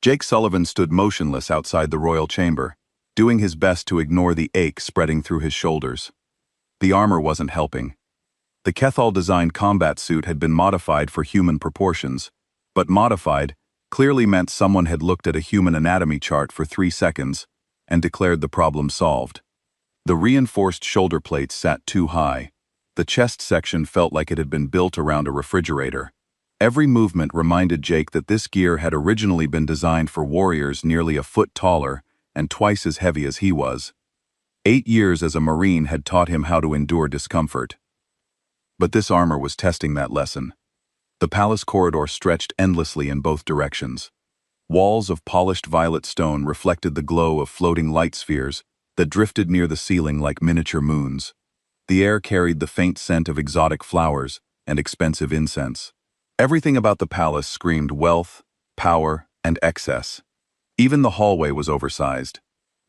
Jake Sullivan stood motionless outside the royal chamber, doing his best to ignore the ache spreading through his shoulders. The armor wasn't helping. The Kethal-designed combat suit had been modified for human proportions, but modified clearly meant someone had looked at a human anatomy chart for 3 seconds and declared the problem solved. The reinforced shoulder plates sat too high. The chest section felt like it had been built around a refrigerator. Every movement reminded Jake that this gear had originally been designed for warriors nearly a foot taller and twice as heavy as he was. 8 years as a Marine had taught him how to endure discomfort. But this armor was testing that lesson. The palace corridor stretched endlessly in both directions. Walls of polished violet stone reflected the glow of floating light spheres that drifted near the ceiling like miniature moons. The air carried the faint scent of exotic flowers and expensive incense. Everything about the palace screamed wealth, power, and excess. Even the hallway was oversized.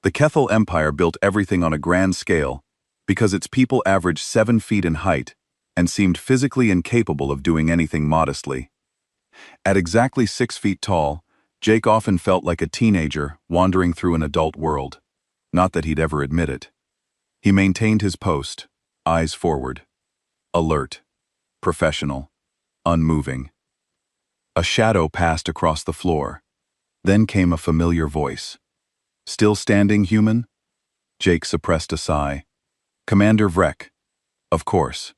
The Kethal Empire built everything on a grand scale because its people averaged 7 feet in height and seemed physically incapable of doing anything modestly. At exactly 6 feet tall, Jake often felt like a teenager wandering through an adult world. Not that he'd ever admit it. He maintained his post, eyes forward. Alert. Professional. Unmoving. A shadow passed across the floor. Then came a familiar voice. "Still standing, human?" Jake suppressed a sigh. "Commander Vrek." Of course.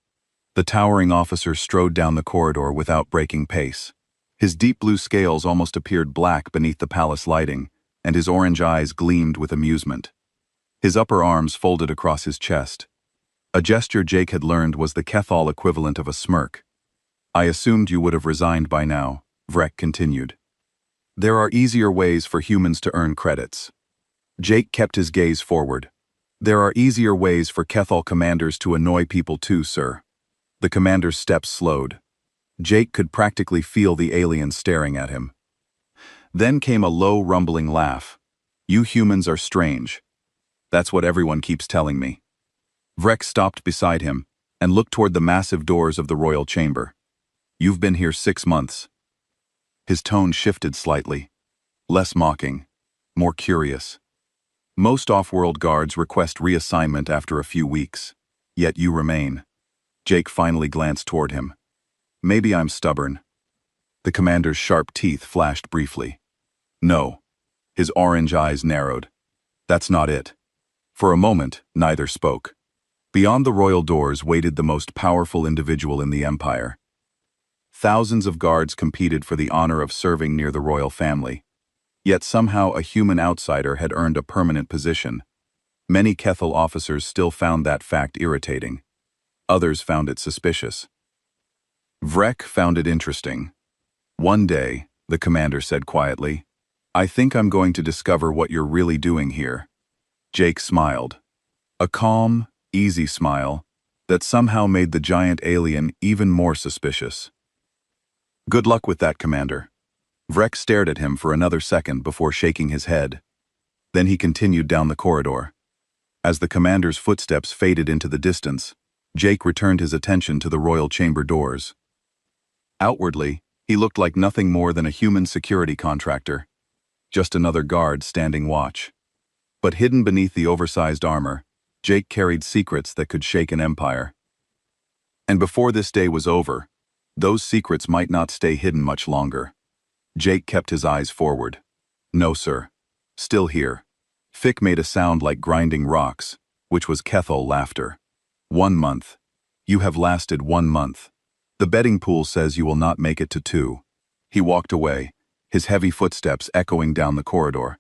The towering officer strode down the corridor without breaking pace. His deep blue scales almost appeared black beneath the palace lighting, and his orange eyes gleamed with amusement. His upper arms folded across his chest. A gesture Jake had learned was the Kethal equivalent of a smirk. "I assumed you would have resigned by now," Vrek continued. "There are easier ways for humans to earn credits." Jake kept his gaze forward. "There are easier ways for Kethal commanders to annoy people too, sir." The commander's steps slowed. Jake could practically feel the alien staring at him. Then came a low, rumbling laugh. "You humans are strange. That's what everyone keeps telling me." Vrek stopped beside him and looked toward the massive doors of the royal chamber. "You've been here 6 months. His tone shifted slightly. Less mocking, more curious. "Most off-world guards request reassignment after a few weeks. Yet you remain." Jake finally glanced toward him. "Maybe I'm stubborn." The commander's sharp teeth flashed briefly. "No." His orange eyes narrowed. "That's not it." For a moment, neither spoke. Beyond the royal doors waited the most powerful individual in the empire. Thousands of guards competed for the honor of serving near the royal family. Yet somehow a human outsider had earned a permanent position. Many Kethal officers still found that fact irritating. Others found it suspicious. Vrek found it interesting. "One day," the commander said quietly, "I think I'm going to discover what you're really doing here." Jake smiled. A calm, easy smile that somehow made the giant alien even more suspicious. "Good luck with that, Commander." Vrek stared at him for another second before shaking his head. Then he continued down the corridor. As the commander's footsteps faded into the distance, Jake returned his attention to the royal chamber doors. Outwardly, he looked like nothing more than a human security contractor. Just another guard standing watch. But hidden beneath the oversized armor, Jake carried secrets that could shake an empire. And before this day was over, those secrets might not stay hidden much longer. Jake kept his eyes forward. "No, sir. Still here." Fick made a sound like grinding rocks, which was Kethal laughter. 1 month. You have lasted 1 month. The betting pool says you will not make it to 2. He walked away, his heavy footsteps echoing down the corridor.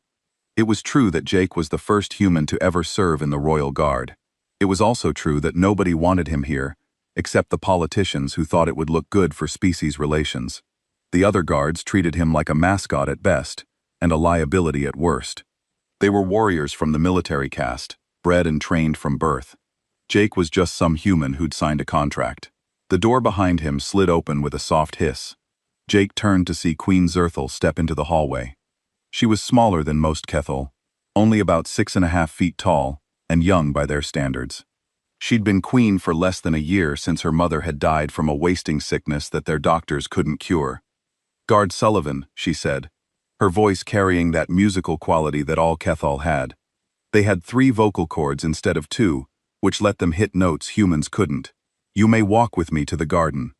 It was true that Jake was the first human to ever serve in the Royal Guard. It was also true that nobody wanted him here, except the politicians who thought it would look good for species relations. The other guards treated him like a mascot at best, and a liability at worst. They were warriors from the military caste, bred and trained from birth. Jake was just some human who'd signed a contract. The door behind him slid open with a soft hiss. Jake turned to see Queen Zerthal step into the hallway. She was smaller than most Kethal, only about 6.5 feet tall, and young by their standards. She'd been queen for less than a year since her mother had died from a wasting sickness that their doctors couldn't cure. "Guard Sullivan," she said. her voice carrying that musical quality that all Kethal had. They had 3 vocal cords instead of 2, which let them hit notes humans couldn't. "You may walk with me to the garden."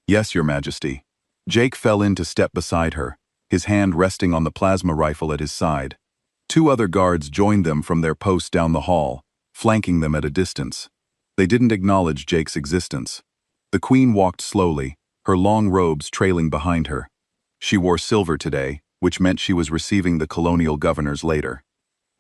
"Yes, Your Majesty." Jake fell in to step beside her, his hand resting on the plasma rifle at his side. 2 other guards joined them from their post down the hall, flanking them at a distance. They didn't acknowledge Jake's existence. The Queen walked slowly, her long robes trailing behind her. She wore silver today, which meant she was receiving the colonial governors later.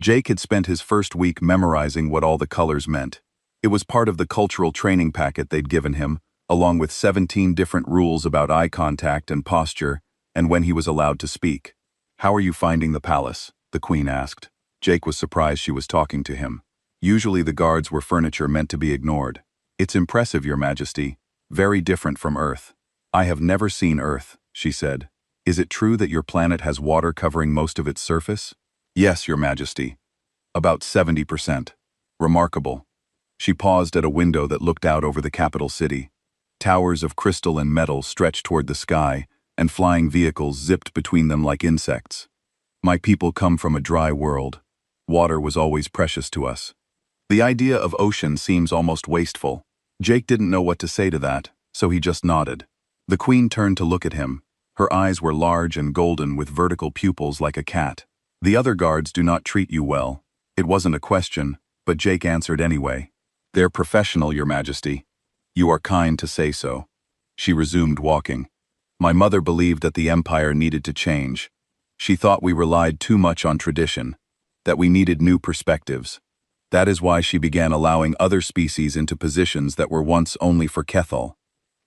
Jake had spent his first week memorizing what all the colors meant. It was part of the cultural training packet they'd given him, along with 17 different rules about eye contact and posture, and when he was allowed to speak. "How are you finding the palace?" the Queen asked. Jake was surprised she was talking to him. Usually the guards were furniture meant to be ignored. "It's impressive, Your Majesty. Very different from Earth." "I have never seen Earth," she said. "Is it true that your planet has water covering most of its surface?" "Yes, Your Majesty. About 70%. Remarkable." She paused at a window that looked out over the capital city. Towers of crystal and metal stretched toward the sky, and flying vehicles zipped between them like insects. "My people come from a dry world. Water was always precious to us." The idea of ocean seems almost wasteful. Jake didn't know what to say to that, so he just nodded. The Queen turned to look at him. Her eyes were large and golden with vertical pupils like a cat. "The other guards do not treat you well." It wasn't a question, but Jake answered anyway. "They're professional, Your Majesty." "You are kind to say so." She resumed walking. "My mother believed that the Empire needed to change. She thought we relied too much on tradition, that we needed new perspectives. That is why she began allowing other species into positions that were once only for Kethal."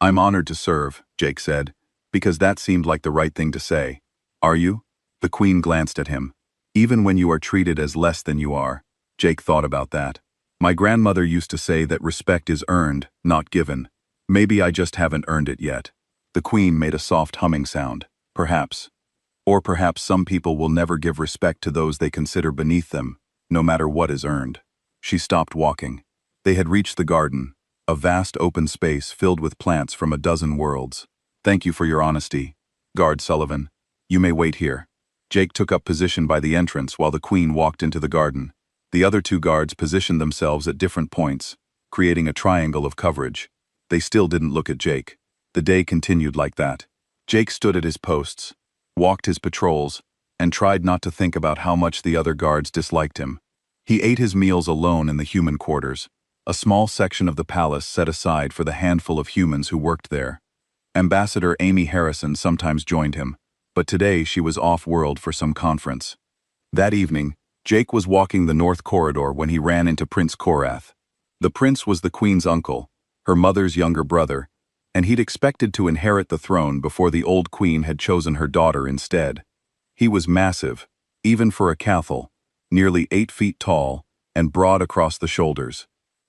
"I'm honored to serve," Jake said, because that seemed like the right thing to say. "Are you?" The Queen glanced at him. "Even when you are treated as less than you are." Jake thought about that. "My grandmother used to say that respect is earned, not given. Maybe I just haven't earned it yet." The Queen made a soft humming sound. "Perhaps. Or perhaps some people will never give respect to those they consider beneath them, no matter what is earned." She stopped walking. They had reached the garden, a vast open space filled with plants from a dozen worlds. "Thank you for your honesty, Guard Sullivan. You may wait here." Jake took up position by the entrance while the Queen walked into the garden. The other 2 guards positioned themselves at different points, creating a triangle of coverage. They still didn't look at Jake. The day continued like that. Jake stood at his posts, walked his patrols, and tried not to think about how much the other guards disliked him. He ate his meals alone in the human quarters, a small section of the palace set aside for the handful of humans who worked there. Ambassador Amy Harrison sometimes joined him, but today she was off-world for some conference. That evening, Jake was walking the north corridor when he ran into Prince Korath. The prince was the Queen's uncle, her mother's younger brother, and he'd expected to inherit the throne before the old Queen had chosen her daughter instead. He was massive, even for a Cathal, nearly 8 feet tall, and broad across the shoulders.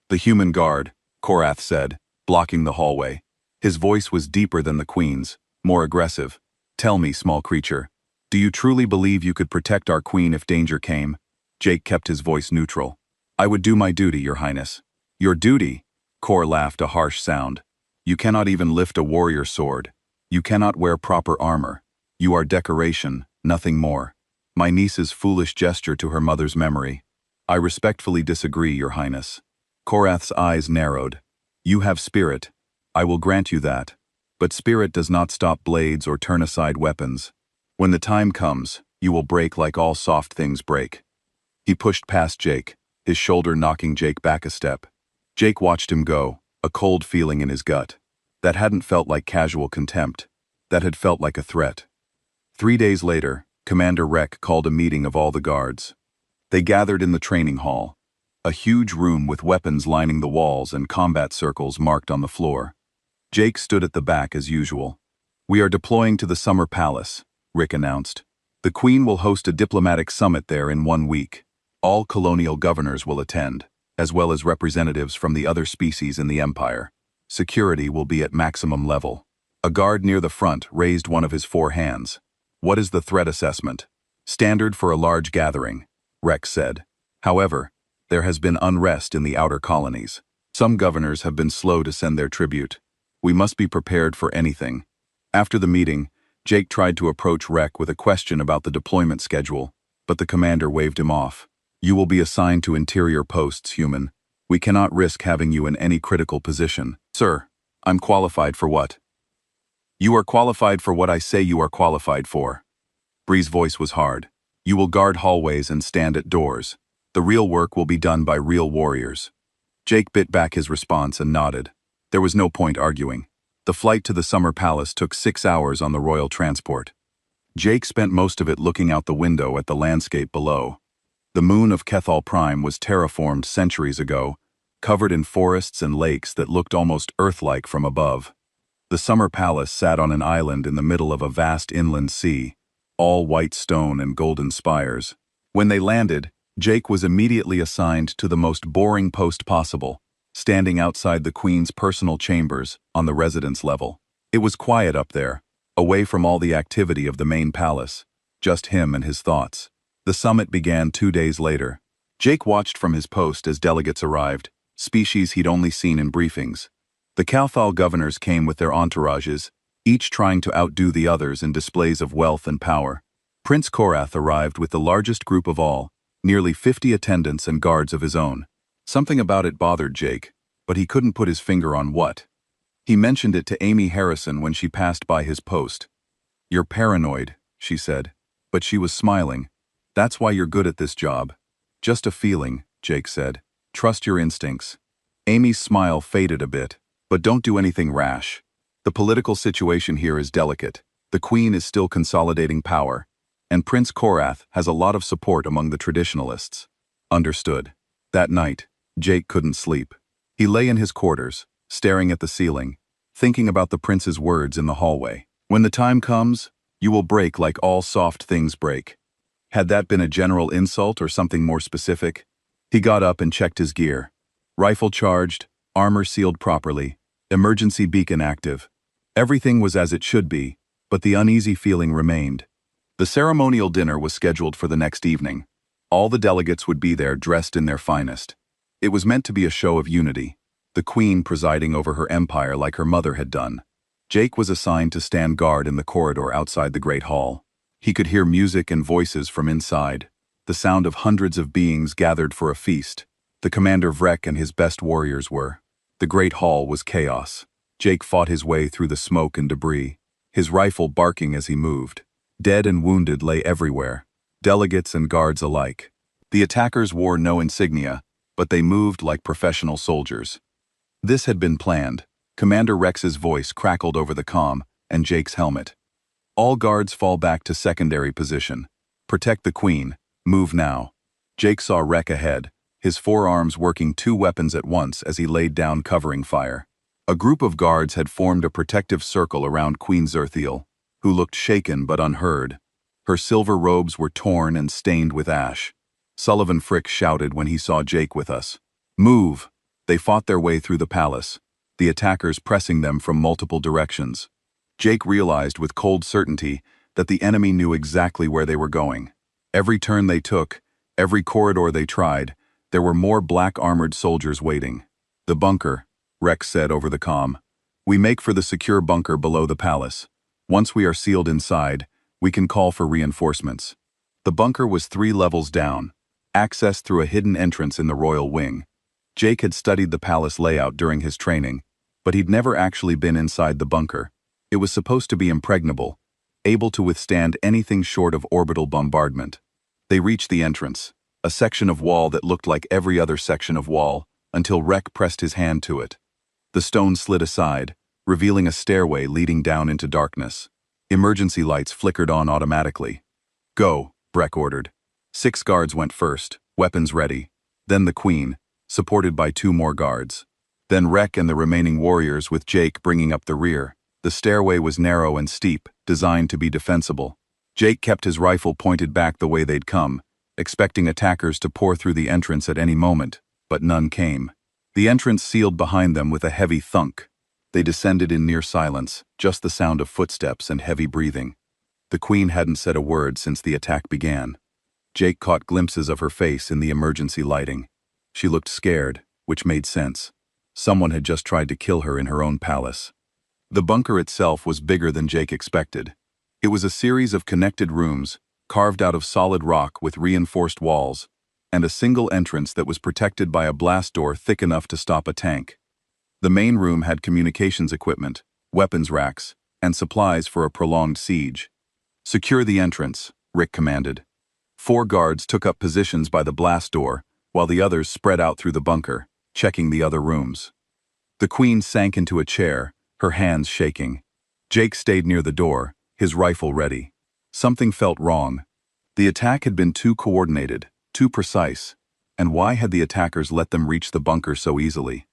"The human guard," Korath said, blocking the hallway. His voice was deeper than the Queen's, more aggressive. "Tell me, small creature, do you truly believe you could protect our Queen if danger came?" Jake kept his voice neutral. "I would do my duty, Your Highness." "Your duty?" Kor laughed a harsh sound. "You cannot even lift a warrior sword. You cannot wear proper armor. You are decoration, nothing more." My niece's foolish gesture to her mother's memory. "I respectfully disagree, Your Highness." Korath's eyes narrowed. "You have spirit. I will grant you that. But spirit does not stop blades or turn aside weapons. When the time comes, you will break like all soft things break." He pushed past Jake, his shoulder knocking Jake back a step. Jake watched him go, a cold feeling in his gut. That hadn't felt like casual contempt. That had felt like a threat. 3 days later, Commander Rek called a meeting of all the guards. They gathered in the training hall, a huge room with weapons lining the walls and combat circles marked on the floor. Jake stood at the back as usual. "We are deploying to the Summer Palace," Rick announced. "The Queen will host a diplomatic summit there in 1 week. All colonial governors will attend, as well as representatives from the other species in the Empire. Security will be at maximum level." A guard near the front raised one of his 4 hands. "What is the threat assessment?" "Standard for a large gathering," Rex said. "However, there has been unrest in the outer colonies. Some governors have been slow to send their tribute. We must be prepared for anything." After the meeting, Jake tried to approach Rek with a question about the deployment schedule, but the commander waved him off. You will be assigned to interior posts, human. We cannot risk having you in any critical position. Sir, I'm qualified for what? You are qualified for what I say you are qualified for. Bree's voice was hard. You will guard hallways and stand at doors. The real work will be done by real warriors. Jake bit back his response and nodded. There was no point arguing. The flight to the Summer Palace took 6 hours on the royal transport. Jake spent most of it looking out the window at the landscape below. The moon of Kethal Prime was terraformed centuries ago, covered in forests and lakes that looked almost Earth-like from above. The Summer Palace sat on an island in the middle of a vast inland sea, all white stone and golden spires. When they landed, Jake was immediately assigned to the most boring post possible, standing outside the Queen's personal chambers on the residence level. It was quiet up there, away from all the activity of the main palace, just him and his thoughts. The summit began 2 days later. Jake watched from his post as delegates arrived, species he'd only seen in briefings. The Cathal governors came with their entourages, each trying to outdo the others in displays of wealth and power. Prince Korath arrived with the largest group of all, nearly 50 attendants and guards of his own. Something about it bothered Jake, but he couldn't put his finger on what. He mentioned it to Amy Harrison when she passed by his post. You're paranoid, she said, but she was smiling. That's why you're good at this job. Just a feeling, Jake said. Trust your instincts. Amy's smile faded a bit, but don't do anything rash. The political situation here is delicate. The Queen is still consolidating power, and Prince Korath has a lot of support among the traditionalists. Understood. That night, Jake couldn't sleep. He lay in his quarters, staring at the ceiling, thinking about the prince's words in the hallway. When the time comes, you will break like all soft things break. Had that been a general insult or something more specific? He got up and checked his gear. Rifle charged, armor sealed properly, emergency beacon active. Everything was as it should be, but the uneasy feeling remained. The ceremonial dinner was scheduled for the next evening. All the delegates would be there dressed in their finest. It was meant to be a show of unity, the Queen presiding over her empire like her mother had done. Jake was assigned to stand guard in the corridor outside the Great Hall. He could hear music and voices from inside, the sound of hundreds of beings gathered for a feast. The commander Vrek and his best warriors were. The Great Hall was chaos. Jake fought his way through the smoke and debris, his rifle barking as he moved. Dead and wounded lay everywhere, delegates and guards alike. The attackers wore no insignia, but they moved like professional soldiers. This had been planned. Commander Rex's voice crackled over the comm, and Jake's helmet. All guards fall back to secondary position. Protect the Queen. Move now. Jake saw Rek ahead, his forearms working 2 weapons at once as he laid down covering fire. A group of guards had formed a protective circle around Queen Zerthiel, who looked shaken but unhurt. Her silver robes were torn and stained with ash. Sullivan Frick shouted when he saw Jake with us. Move! They fought their way through the palace, the attackers pressing them from multiple directions. Jake realized with cold certainty that the enemy knew exactly where they were going. Every turn they took, every corridor they tried, there were more black-armored soldiers waiting. The bunker, Rex said over the comm. We make for the secure bunker below the palace. Once we are sealed inside, we can call for reinforcements. The bunker was 3 levels down, accessed through a hidden entrance in the royal wing. Jake had studied the palace layout during his training, but he'd never actually been inside the bunker. It was supposed to be impregnable, able to withstand anything short of orbital bombardment. They reached the entrance, a section of wall that looked like every other section of wall, until Rek pressed his hand to it. The stone slid aside, revealing a stairway leading down into darkness. Emergency lights flickered on automatically. Go, Breck ordered. 6 guards went first, weapons ready. Then the Queen, supported by 2 more guards. Then Rek and the remaining warriors with Jake bringing up the rear. The stairway was narrow and steep, designed to be defensible. Jake kept his rifle pointed back the way they'd come, expecting attackers to pour through the entrance at any moment, but none came. The entrance sealed behind them with a heavy thunk. They descended in near silence, just the sound of footsteps and heavy breathing. The Queen hadn't said a word since the attack began. Jake caught glimpses of her face in the emergency lighting. She looked scared, which made sense. Someone had just tried to kill her in her own palace. The bunker itself was bigger than Jake expected. It was a series of connected rooms, carved out of solid rock with reinforced walls, and a single entrance that was protected by a blast door thick enough to stop a tank. The main room had communications equipment, weapons racks, and supplies for a prolonged siege. "Secure the entrance," Rick commanded. 4 guards took up positions by the blast door, while the others spread out through the bunker, checking the other rooms. The Queen sank into a chair, her hands shaking. Jake stayed near the door, his rifle ready. Something felt wrong. The attack had been too coordinated, too precise, and why had the attackers let them reach the bunker so easily?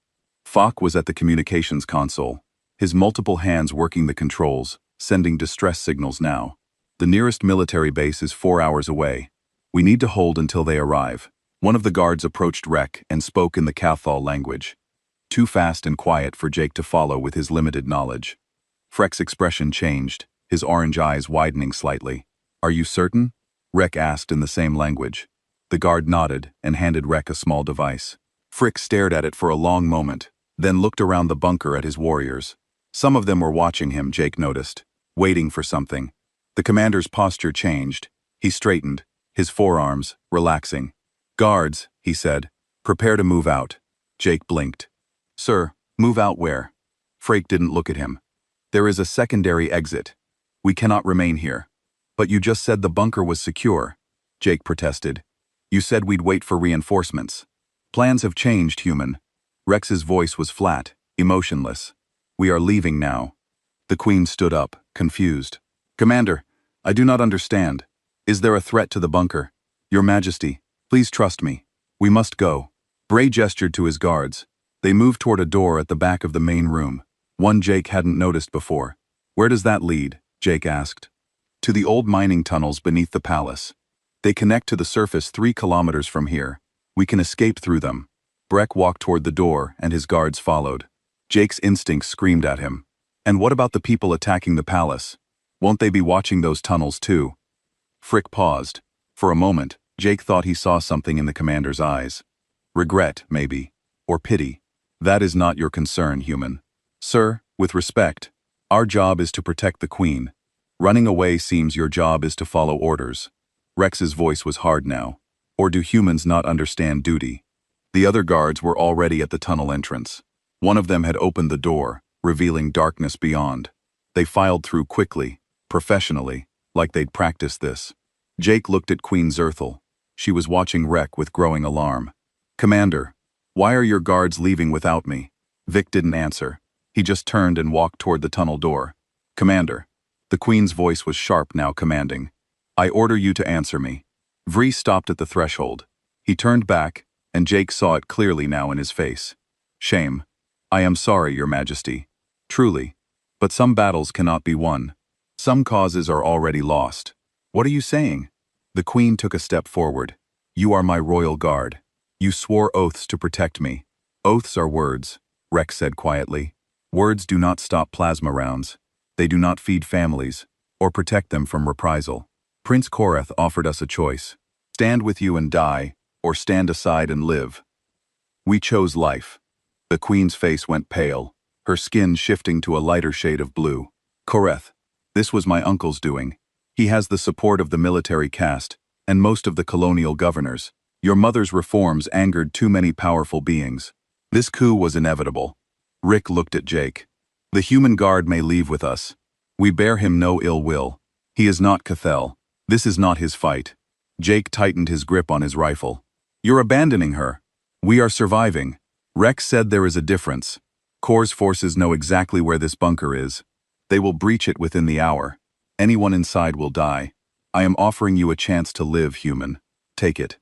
Falk was at the communications console, his multiple hands working the controls, sending distress signals now. "The nearest military base is 4 hours away. We need to hold until they arrive." One of the guards approached Rek and spoke in the Cathal language. Too fast and quiet for Jake to follow with his limited knowledge. Frek's expression changed, his orange eyes widening slightly. "Are you certain?" Rek asked in the same language. The guard nodded and handed Rek a small device. Frick stared at it for a long moment, then looked around the bunker at his warriors. Some of them were watching him, Jake noticed, waiting for something. The commander's posture changed. He straightened, his forearms relaxing. "Guards," he said, "prepare to move out." Jake blinked. "Sir, move out where?" Frake didn't look at him. "There is a secondary exit. We cannot remain here." "But you just said the bunker was secure," Jake protested. "You said we'd wait for reinforcements." "Plans have changed, human." Rex's voice was flat, emotionless. "We are leaving now." The Queen stood up, confused. "Commander, I do not understand. Is there a threat to the bunker? Your Majesty, please trust me. We must go." Bray gestured to his guards. They moved toward a door at the back of the main room, one Jake hadn't noticed before. "Where does that lead?" Jake asked. "To the old mining tunnels beneath the palace. They connect to the surface 3 kilometers from here. We can escape through them." Breck walked toward the door, and his guards followed. Jake's instincts screamed at him. "And what about the people attacking the palace? Won't they be watching those tunnels too?" Frick paused. For a moment, Jake thought he saw something in the commander's eyes. Regret, maybe. Or pity. "That is not your concern, human. Sir, with respect, our job is to protect the Queen. Running away seems your job is to follow orders." Rex's voice was hard now. "Or do humans not understand duty?" The other guards were already at the tunnel entrance. One of them had opened the door, revealing darkness beyond. They filed through quickly, professionally, like they'd practiced this. Jake looked at Queen Zerthal. She was watching Rek with growing alarm. "Commander, why are your guards leaving without me?" Vic didn't answer. He just turned and walked toward the tunnel door. "Commander." The Queen's voice was sharp now, commanding. "I order you to answer me." Vree stopped at the threshold. He turned back, and Jake saw it clearly now in his face. "Shame. I am sorry, Your Majesty. Truly. But some battles cannot be won. Some causes are already lost." "What are you saying?" The Queen took a step forward. "You are my royal guard. You swore oaths to protect me." "Oaths are words," Rex said quietly. "Words do not stop plasma rounds. They do not feed families, or protect them from reprisal. Prince Koreth offered us a choice. Stand with you and die, or stand aside and live. We chose life." The Queen's face went pale, her skin shifting to a lighter shade of blue. "Koreth, this was my uncle's doing. He has the support of the military caste, and most of the colonial governors. Your mother's reforms angered too many powerful beings. This coup was inevitable." Rick looked at Jake. "The human guard may leave with us. We bear him no ill will. He is not Cathal. This is not his fight." Jake tightened his grip on his rifle. "You're abandoning her." "We are surviving." Rex said there is a difference. Corps forces know exactly where this bunker is. They will breach it within the hour. Anyone inside will die. I am offering you a chance to live, human. Take it."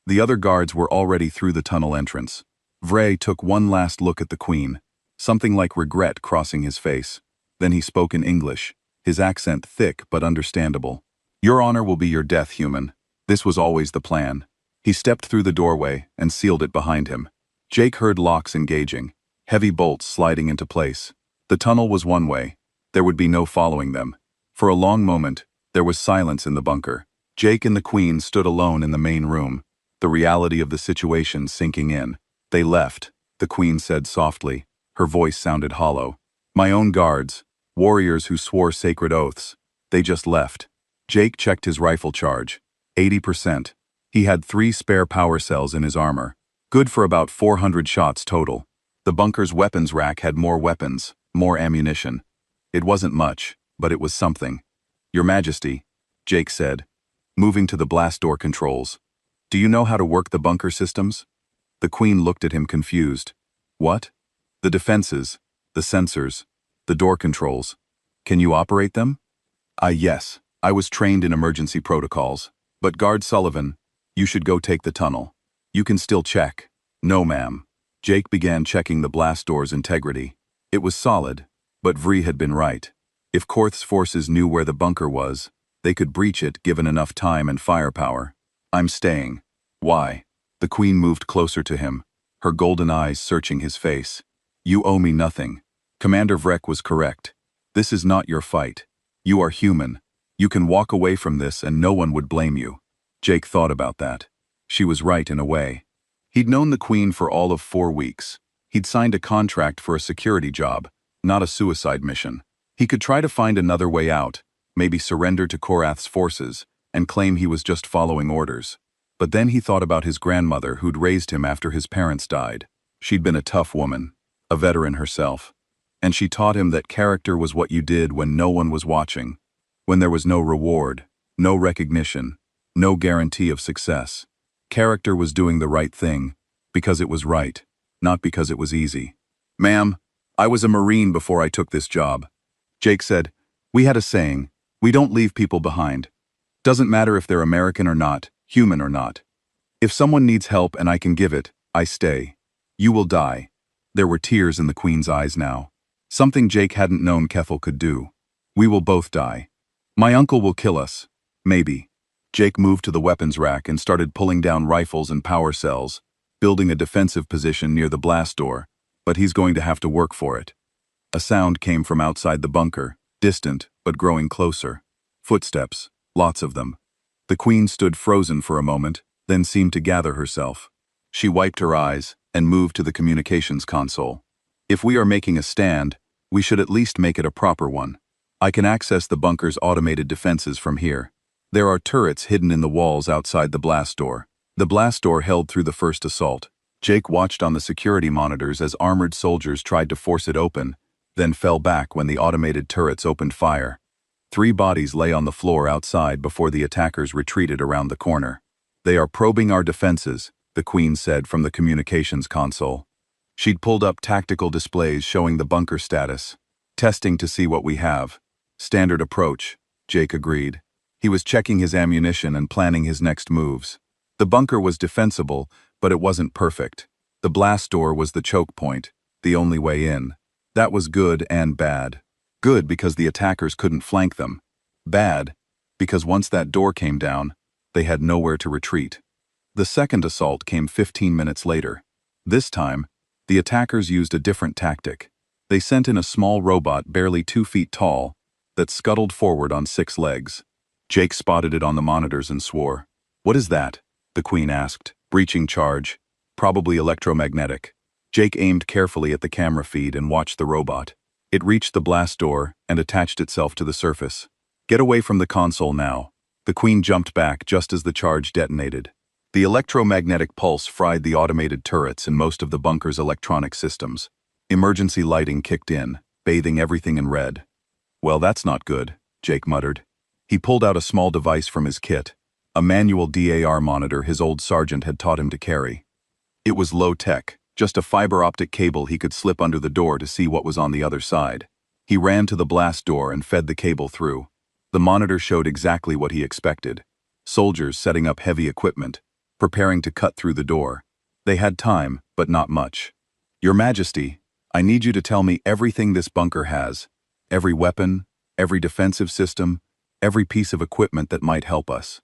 The other guards were already through the tunnel entrance. Vrey took one last look at the Queen, something like regret crossing his face. Then he spoke in English, his accent thick but understandable. "Your honor will be your death, human. This was always the plan." He stepped through the doorway and sealed it behind him. Jake heard locks engaging, heavy bolts sliding into place. The tunnel was one way. There would be no following them. For a long moment, there was silence in the bunker. Jake and the Queen stood alone in the main room, the reality of the situation sinking in. "They left," the Queen said softly. Her voice sounded hollow. "My own guards, warriors who swore sacred oaths. They just left. Jake checked his rifle charge. 80%. He had 3 spare power cells in his armor. Good for about 400 shots total. The bunker's weapons rack had more weapons, more ammunition. It wasn't much, but it was something. Your Majesty, Jake said, moving to the blast door controls. Do you know how to work the bunker systems? The Queen looked at him confused. What? The defenses, the sensors, the door controls. Can you operate them? Yes. I was trained in emergency protocols. But Guard Sullivan, you should go take the tunnel. You can still check. No, ma'am. Jake began checking the blast door's integrity. It was solid, but Vree had been right. If Korth's forces knew where the bunker was, they could breach it given enough time and firepower. I'm staying. Why? The Queen moved closer to him, her golden eyes searching his face. You owe me nothing. Commander Vrek was correct. This is not your fight. You are human. You can walk away from this and no one would blame you. Jake thought about that. She was right in a way. He'd known the Queen for all of 4 weeks. He'd signed a contract for a security job, not a suicide mission. He could try to find another way out, maybe surrender to Korath's forces, and claim he was just following orders. But then he thought about his grandmother who'd raised him after his parents died. She'd been a tough woman, a veteran herself. And she taught him that character was what you did when no one was watching. When there was no reward, no recognition, no guarantee of success. Character was doing the right thing, because it was right, not because it was easy. Ma'am, I was a Marine before I took this job. Jake said, we had a saying, we don't leave people behind. Doesn't matter if they're American or not, human or not. If someone needs help and I can give it, I stay. You will die. There were tears in the Queen's eyes now. Something Jake hadn't known Kethel could do. We will both die. My uncle will kill us. Maybe. Jake moved to the weapons rack and started pulling down rifles and power cells, building a defensive position near the blast door, but he's going to have to work for it. A sound came from outside the bunker, distant but growing closer. Footsteps, lots of them. The Queen stood frozen for a moment, then seemed to gather herself. She wiped her eyes and moved to the communications console. If we are making a stand, we should at least make it a proper one. I can access the bunker's automated defenses from here. There are turrets hidden in the walls outside the blast door. The blast door held through the first assault. Jake watched on the security monitors as armored soldiers tried to force it open, then fell back when the automated turrets opened fire. 3 bodies lay on the floor outside before the attackers retreated around the corner. They are probing our defenses, the Queen said from the communications console. She'd pulled up tactical displays showing the bunker status. Testing to see what we have. Standard approach, Jake agreed. He was checking his ammunition and planning his next moves. The bunker was defensible, but it wasn't perfect. The blast door was the choke point, the only way in. That was good and bad. Good because the attackers couldn't flank them. Bad because once that door came down, they had nowhere to retreat. The second assault came 15 minutes later. This time, the attackers used a different tactic. They sent in a small robot barely 2 feet tall that scuttled forward on 6 legs. Jake spotted it on the monitors and swore. What is that? The Queen asked. Breaching charge. Probably electromagnetic. Jake aimed carefully at the camera feed and watched the robot. It reached the blast door and attached itself to the surface. Get away from the console now. The Queen jumped back just as the charge detonated. The electromagnetic pulse fried the automated turrets and most of the bunker's electronic systems. Emergency lighting kicked in, bathing everything in red. Well, that's not good, Jake muttered. He pulled out a small device from his kit, a manual DAR monitor his old sergeant had taught him to carry. It was low-tech, just a fiber optic cable he could slip under the door to see what was on the other side. He ran to the blast door and fed the cable through. The monitor showed exactly what he expected. Soldiers setting up heavy equipment, preparing to cut through the door. They had time, but not much. Your Majesty, I need you to tell me everything this bunker has. Every weapon, every defensive system, every piece of equipment that might help us.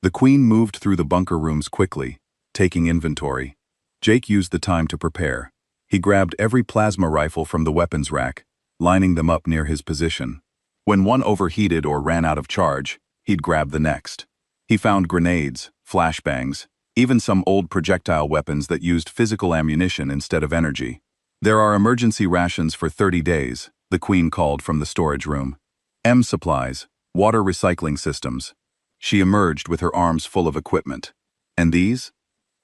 The Queen moved through the bunker rooms quickly, taking inventory. Jake used the time to prepare. He grabbed every plasma rifle from the weapons rack, lining them up near his position. When one overheated or ran out of charge, he'd grab the next. He found grenades, flashbangs, even some old projectile weapons that used physical ammunition instead of energy. There are emergency rations for 30 days, the Queen called from the storage room. Supplies, Water recycling systems. She emerged with her arms full of equipment. And these?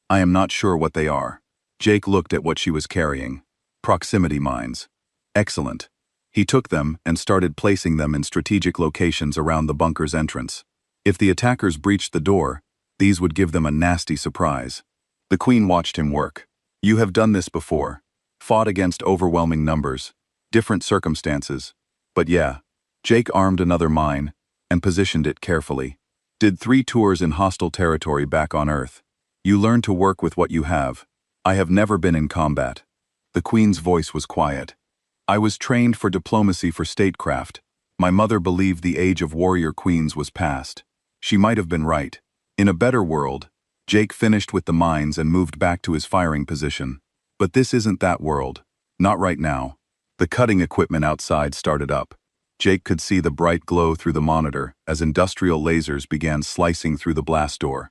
I am not sure what they are. Jake looked at what she was carrying. Proximity mines. Excellent. He took them and started placing them in strategic locations around the bunker's entrance. If the attackers breached the door, these would give them a nasty surprise. The Queen watched him work. You have done this before. Fought against overwhelming numbers. Different circumstances. But yeah. Jake armed another mine and positioned it carefully. Did 3 tours in hostile territory back on Earth. You learn to work with what you have. I have never been in combat. The Queen's voice was quiet. I was trained for diplomacy for statecraft. My mother believed the age of warrior queens was past. She might have been right. In a better world, Jake finished with the mines and moved back to his firing position. But this isn't that world. Not right now. The cutting equipment outside started up. Jake could see the bright glow through the monitor as industrial lasers began slicing through the blast door.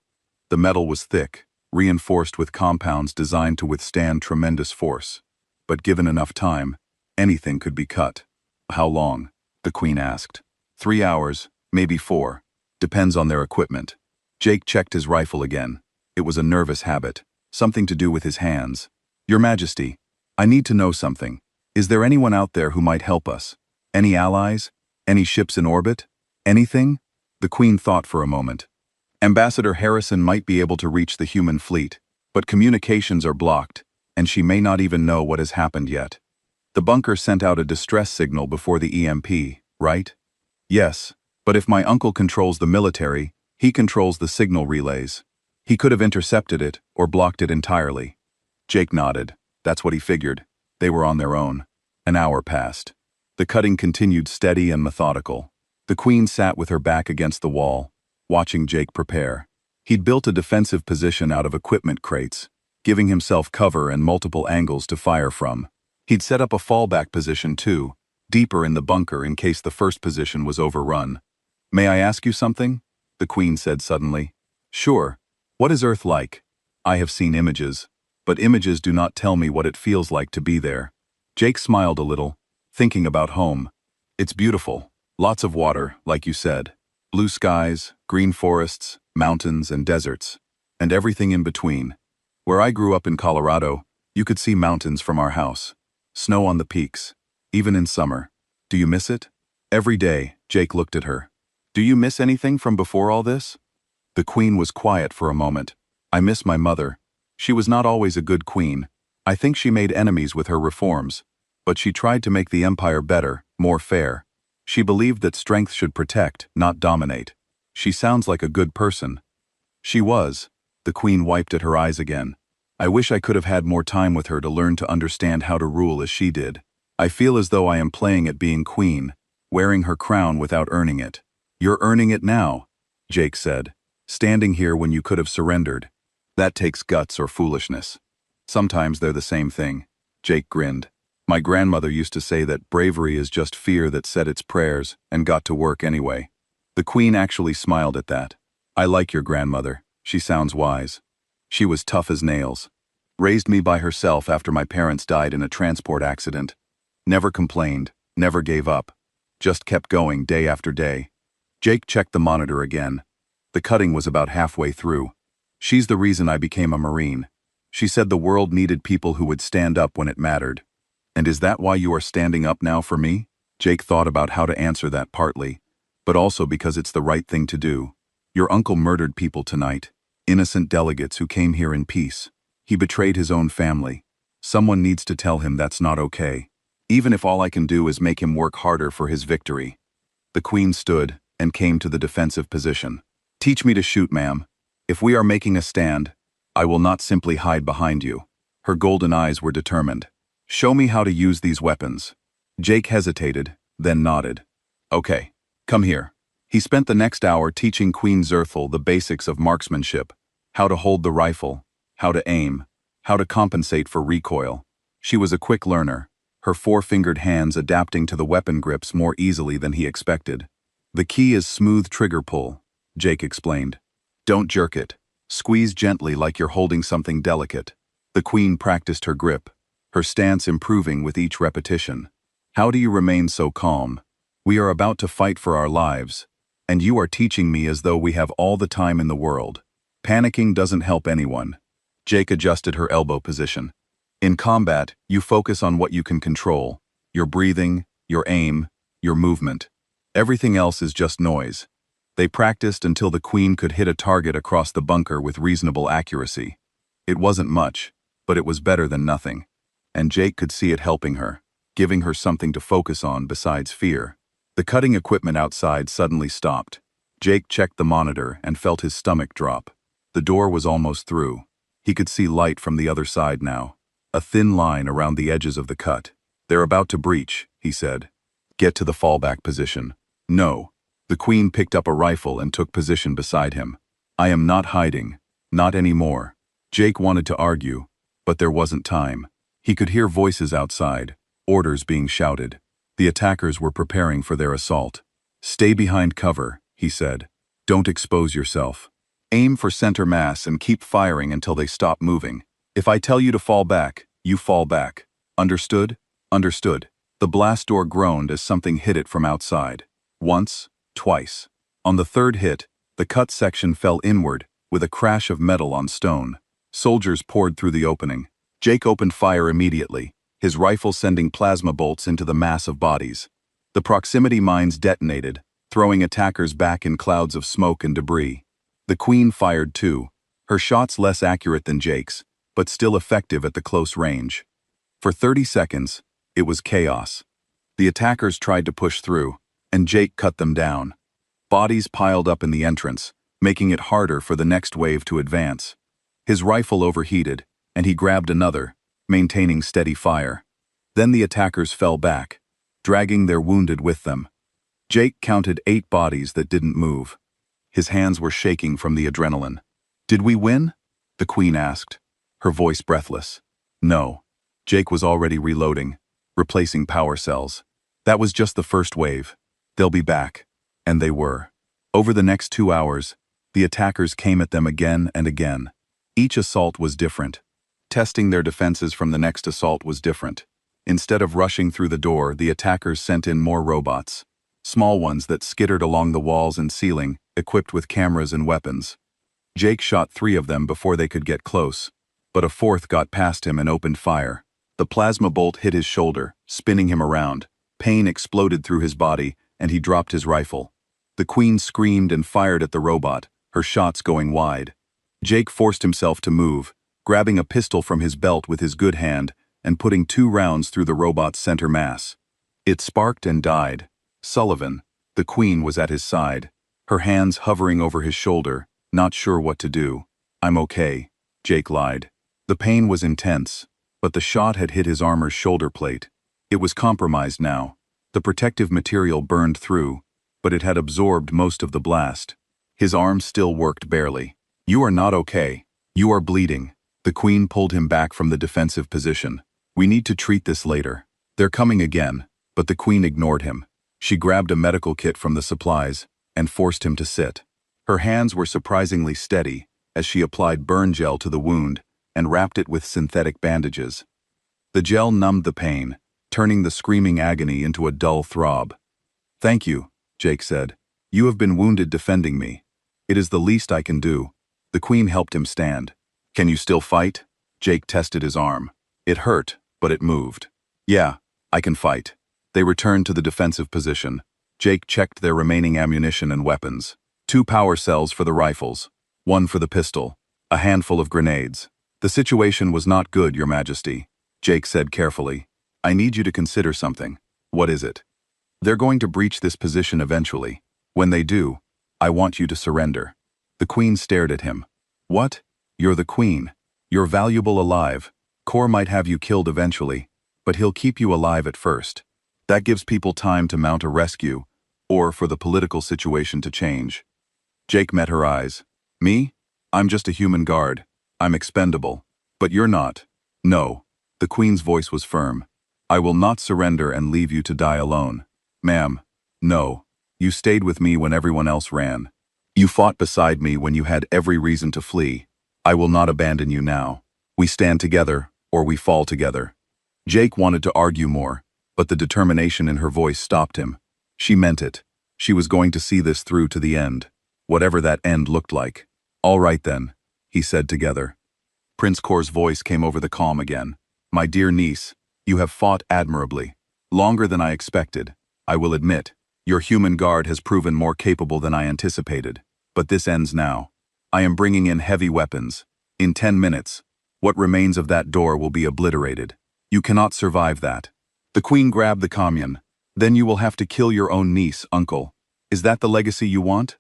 The metal was thick, reinforced with compounds designed to withstand tremendous force. But given enough time, anything could be cut. How long? The Queen asked. 3 hours, maybe 4. Depends on their equipment. Jake checked his rifle again. It was a nervous habit, something to do with his hands. Your Majesty, I need to know something. Is there anyone out there who might help us? Any allies? Any ships in orbit? Anything? The Queen thought for a moment. Ambassador Harrison might be able to reach the human fleet, but communications are blocked, and she may not even know what has happened yet. The bunker sent out a distress signal before the EMP, right? Yes, but if my uncle controls the military, he controls the signal relays. He could have intercepted it or blocked it entirely. Jake nodded. That's what he figured. They were on their own. An hour passed. The cutting continued steady and methodical. The Queen sat with her back against the wall, watching Jake prepare. He'd built a defensive position out of equipment crates, giving himself cover and multiple angles to fire from. He'd set up a fallback position too, deeper in the bunker in case the first position was overrun. May I ask you something? The Queen said suddenly. Sure. What is Earth like? I have seen images, but images do not tell me what it feels like to be there. Jake smiled a little, thinking about home. It's beautiful. Lots of water, like you said. Blue skies, green forests, mountains, and deserts. And everything in between. Where I grew up in Colorado, you could see mountains from our house. Snow on the peaks. Even in summer. Do you miss it? Every day, Jake looked at her. Do you miss anything from before all this? The Queen was quiet for a moment. I miss my mother. She was not always a good queen. I think she made enemies with her reforms. But she tried to make the empire better, more fair. She believed that strength should protect, not dominate. She sounds like a good person. She was. The Queen wiped at her eyes again. I wish I could have had more time with her to learn to understand how to rule as she did. I feel as though I am playing at being queen, wearing her crown without earning it. You're earning it now, Jake said, standing here when you could have surrendered. That takes guts or foolishness. Sometimes they're the same thing. Jake grinned. My grandmother used to say that bravery is just fear that said its prayers and got to work anyway. The Queen actually smiled at that. I like your grandmother. She sounds wise. She was tough as nails. Raised me by herself after my parents died in a transport accident. Never complained, never gave up. Just kept going day after day. Jake checked the monitor again. The cutting was about halfway through. She's the reason I became a Marine. She said the world needed people who would stand up when it mattered. And is that why you are standing up now for me? Jake thought about how to answer that partly, but also because it's the right thing to do. Your uncle murdered people tonight, innocent delegates who came here in peace. He betrayed his own family. Someone needs to tell him that's not okay, even if all I can do is make him work harder for his victory. The Queen stood and came to the defensive position. Teach me to shoot, ma'am. If we are making a stand, I will not simply hide behind you. Her golden eyes were determined. Show me how to use these weapons. Jake hesitated, then nodded. Okay, come here. He spent the next hour teaching Queen Zerthal the basics of marksmanship, how to hold the rifle, how to aim, how to compensate for recoil. She was a quick learner, her 4-fingered hands adapting to the weapon grips more easily than he expected. The key is smooth trigger pull, Jake explained. Don't jerk it. Squeeze gently like you're holding something delicate. The Queen practiced her grip, her stance improving with each repetition. How do you remain so calm? We are about to fight for our lives. And you are teaching me as though we have all the time in the world. Panicking doesn't help anyone. Jake adjusted her elbow position. In combat, you focus on what you can control. Your breathing, your aim, your movement. Everything else is just noise. They practiced until the Queen could hit a target across the bunker with reasonable accuracy. It wasn't much, but it was better than nothing. And Jake could see it helping her, giving her something to focus on besides fear. The cutting equipment outside suddenly stopped. Jake checked the monitor and felt his stomach drop. The door was almost through. He could see light from the other side now. A thin line around the edges of the cut. They're about to breach, he said. Get to the fallback position. No. The Queen picked up a rifle and took position beside him. I am not hiding. Not anymore. Jake wanted to argue, but there wasn't time. He could hear voices outside, orders being shouted. The attackers were preparing for their assault. Stay behind cover, he said. Don't expose yourself. Aim for center mass and keep firing until they stop moving. If I tell you to fall back, you fall back. Understood? Understood. The blast door groaned as something hit it from outside. Once, twice. On the third hit, the cut section fell inward, with a crash of metal on stone. Soldiers poured through the opening. Jake opened fire immediately, his rifle sending plasma bolts into the mass of bodies. The proximity mines detonated, throwing attackers back in clouds of smoke and debris. The Queen fired too, her shots less accurate than Jake's, but still effective at the close range. For 30 seconds, it was chaos. The attackers tried to push through, and Jake cut them down. Bodies piled up in the entrance, making it harder for the next wave to advance. His rifle overheated, and he grabbed another, maintaining steady fire. Then the attackers fell back, dragging their wounded with them. Jake counted 8 bodies that didn't move. His hands were shaking from the adrenaline. Did we win? The Queen asked, her voice breathless. No. Jake was already reloading, replacing power cells. That was just the first wave. They'll be back. And they were. Over the next 2 hours, the attackers came at them again and again. Each assault was different. Testing their defenses from the next assault was different. Instead of rushing through the door, the attackers sent in more robots. Small ones that skittered along the walls and ceiling, equipped with cameras and weapons. Jake shot 3 of them before they could get close, but a 4th got past him and opened fire. The plasma bolt hit his shoulder, spinning him around. Pain exploded through his body, and he dropped his rifle. The Queen screamed and fired at the robot, her shots going wide. Jake forced himself to move, grabbing a pistol from his belt with his good hand and putting 2 rounds through the robot's center mass. It sparked and died. Sullivan, the Queen, was at his side, her hands hovering over his shoulder, not sure what to do. I'm okay, Jake lied. The pain was intense, but the shot had hit his armor's shoulder plate. It was compromised now. The protective material burned through, but it had absorbed most of the blast. His arm still worked barely. You are not okay. You are bleeding. The Queen pulled him back from the defensive position. We need to treat this later. They're coming again, but the Queen ignored him. She grabbed a medical kit from the supplies and forced him to sit. Her hands were surprisingly steady as she applied burn gel to the wound and wrapped it with synthetic bandages. The gel numbed the pain, turning the screaming agony into a dull throb. Thank you, Jake said. You have been wounded defending me. It is the least I can do. The Queen helped him stand. Can you still fight? Jake tested his arm. It hurt, but it moved. Yeah, I can fight. They returned to the defensive position. Jake checked their remaining ammunition and weapons. 2 power cells for the rifles, 1 for the pistol, a handful of grenades. The situation was not good, Your Majesty, Jake said carefully. I need you to consider something. What is it? They're going to breach this position eventually. When they do, I want you to surrender. The Queen stared at him. What? You're the Queen. You're valuable alive. Kor might have you killed eventually, but he'll keep you alive at first. That gives people time to mount a rescue, or for the political situation to change. Jake met her eyes. Me? I'm just a human guard. I'm expendable. But you're not. No. The Queen's voice was firm. I will not surrender and leave you to die alone. Ma'am, no. You stayed with me when everyone else ran. You fought beside me when you had every reason to flee. I will not abandon you now. We stand together, or we fall together. Jake wanted to argue more, but the determination in her voice stopped him. She meant it. She was going to see this through to the end, whatever that end looked like. "All right then," he said together. Prince Kor's voice came over the calm again. "My dear niece, you have fought admirably. Longer than I expected, I will admit. Your human guard has proven more capable than I anticipated. But this ends now. I am bringing in heavy weapons. In 10 minutes, what remains of that door will be obliterated. You cannot survive that." The queen grabbed the Kamyan. "Then you will have to kill your own niece, uncle. Is that the legacy you want?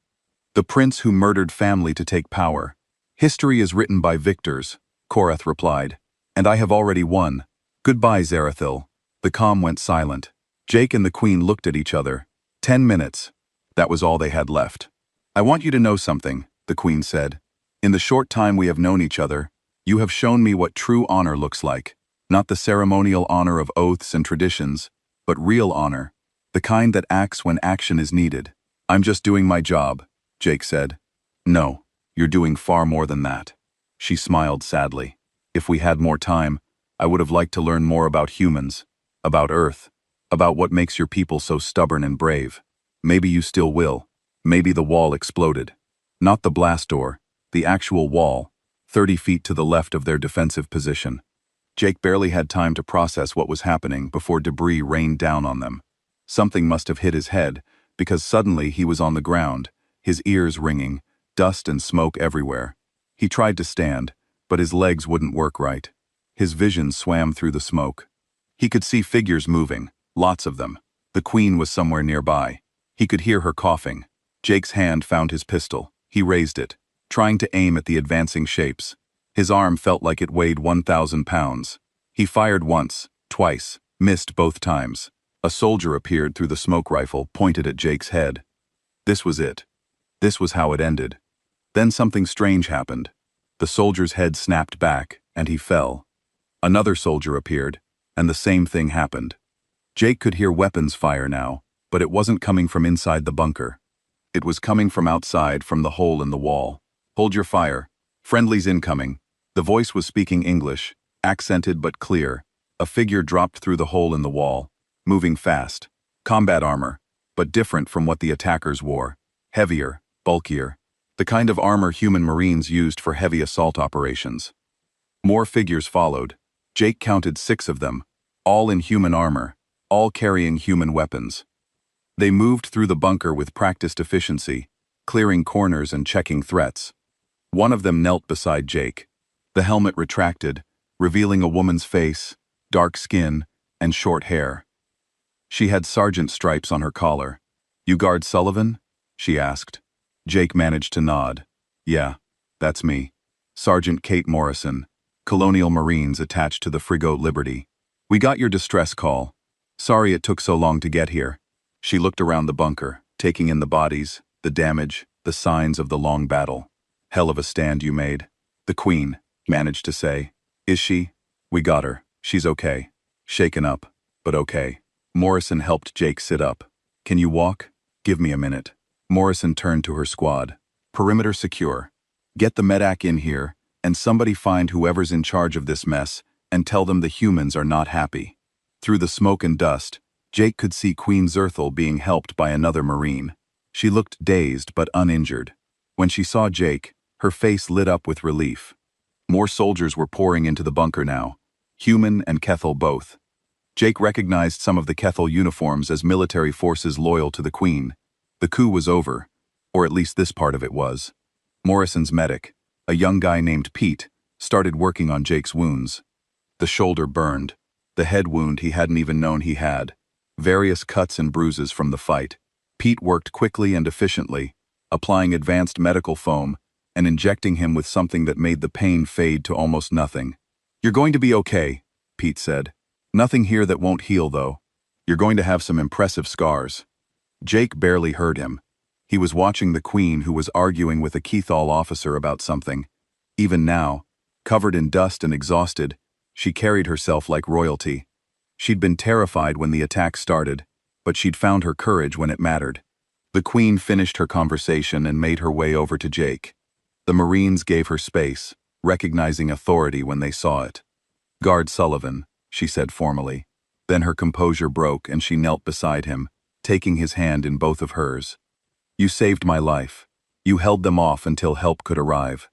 The prince who murdered family to take power. History is written by victors," Korath replied. "And I have already won. Goodbye, Zarathil." The calm went silent. Jake and the queen looked at each other. 10 minutes. That was all they had left. "I want you to know something," the queen said. "In the short time we have known each other, you have shown me what true honor looks like. Not the ceremonial honor of oaths and traditions, but real honor, the kind that acts when action is needed." "I'm just doing my job," Jake said. "No, you're doing far more than that." She smiled sadly. "If we had more time, I would have liked to learn more about humans, about Earth, about what makes your people so stubborn and brave. Maybe you still will. Maybe the wall exploded. Not the blast door, the actual wall, 30 feet to the left of their defensive position." Jake barely had time to process what was happening before debris rained down on them. Something must have hit his head, because suddenly he was on the ground, his ears ringing, dust and smoke everywhere. He tried to stand, but his legs wouldn't work right. His vision swam through the smoke. He could see figures moving, lots of them. The queen was somewhere nearby. He could hear her coughing. Jake's hand found his pistol. He raised it, trying to aim at the advancing shapes. His arm felt like it weighed 1,000 pounds. He fired once, twice, missed both times. A soldier appeared through the smoke rifle, pointed at Jake's head. This was it. This was how it ended. Then something strange happened. The soldier's head snapped back, and he fell. Another soldier appeared, and the same thing happened. Jake could hear weapons fire now, but it wasn't coming from inside the bunker. It was coming from outside, from the hole in the wall. "Hold your fire. Friendlies incoming." The voice was speaking English, accented but clear. A figure dropped through the hole in the wall, moving fast. Combat armor, but different from what the attackers wore. Heavier, bulkier. The kind of armor human Marines used for heavy assault operations. More figures followed. Jake counted 6 of them, all in human armor, all carrying human weapons. They moved through the bunker with practiced efficiency, clearing corners and checking threats. One of them knelt beside Jake. The helmet retracted, revealing a woman's face, dark skin, and short hair. She had sergeant stripes on her collar. "You guard Sullivan?" she asked. Jake managed to nod. "Yeah, that's me. Sergeant Kate Morrison, Colonial Marines attached to the frigate Liberty. We got your distress call. Sorry it took so long to get here." She looked around the bunker, taking in the bodies, the damage, the signs of the long battle. "Hell of a stand you made." The queen managed to say. "Is she?" "We got her. She's okay. Shaken up, but okay." Morrison helped Jake sit up. "Can you walk? Give me a minute." Morrison turned to her squad. "Perimeter secure. Get the medac in here, and somebody find whoever's in charge of this mess, and tell them the humans are not happy." Through the smoke and dust, Jake could see Queen Zerthal being helped by another Marine. She looked dazed but uninjured. When she saw Jake, her face lit up with relief. More soldiers were pouring into the bunker now, human and Kethel both. Jake recognized some of the Kethel uniforms as military forces loyal to the Queen. The coup was over, or at least this part of it was. Morrison's medic, a young guy named Pete, started working on Jake's wounds. The shoulder burned, the head wound he hadn't even known he had, various cuts and bruises from the fight. Pete worked quickly and efficiently, applying advanced medical foam and injecting him with something that made the pain fade to almost nothing. "You're going to be okay," Pete said. "Nothing here that won't heal, though. You're going to have some impressive scars." Jake barely heard him. He was watching the Queen, who was arguing with a Kethal officer about something. Even now, covered in dust and exhausted, she carried herself like royalty. She'd been terrified when the attack started, but she'd found her courage when it mattered. The Queen finished her conversation and made her way over to Jake. The Marines gave her space, recognizing authority when they saw it. "Guard Sullivan," she said formally. Then her composure broke and she knelt beside him, taking his hand in both of hers. "You saved my life. You held them off until help could arrive.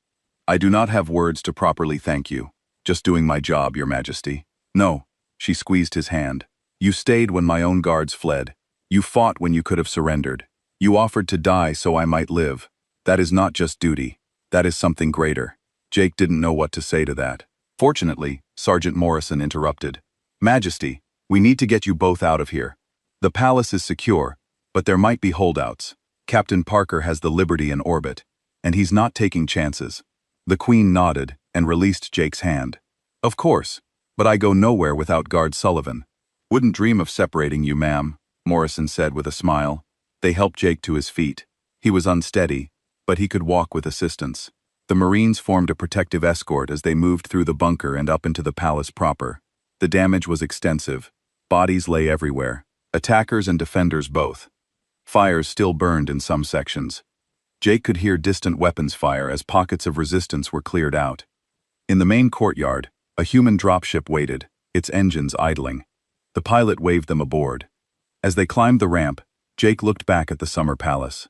I do not have words to properly thank you. Just doing my job, Your Majesty." "No." She squeezed his hand. "You stayed when my own guards fled. You fought when you could have surrendered. You offered to die so I might live. That is not just duty. That is something greater." Jake didn't know what to say to that. Fortunately, Sergeant Morrison interrupted. "Majesty, we need to get you both out of here. The palace is secure, but there might be holdouts. Captain Parker has the Liberty in orbit, and he's not taking chances." The Queen nodded and released Jake's hand. "Of course, but I go nowhere without Guard Sullivan." "Wouldn't dream of separating you, ma'am," Morrison said with a smile. They helped Jake to his feet. He was unsteady, but he could walk with assistance. The Marines formed a protective escort as they moved through the bunker and up into the palace proper. The damage was extensive. Bodies lay everywhere, attackers and defenders both. Fires still burned in some sections. Jake could hear distant weapons fire as pockets of resistance were cleared out. In the main courtyard, a human dropship waited, its engines idling. The pilot waved them aboard. As they climbed the ramp, Jake looked back at the summer palace.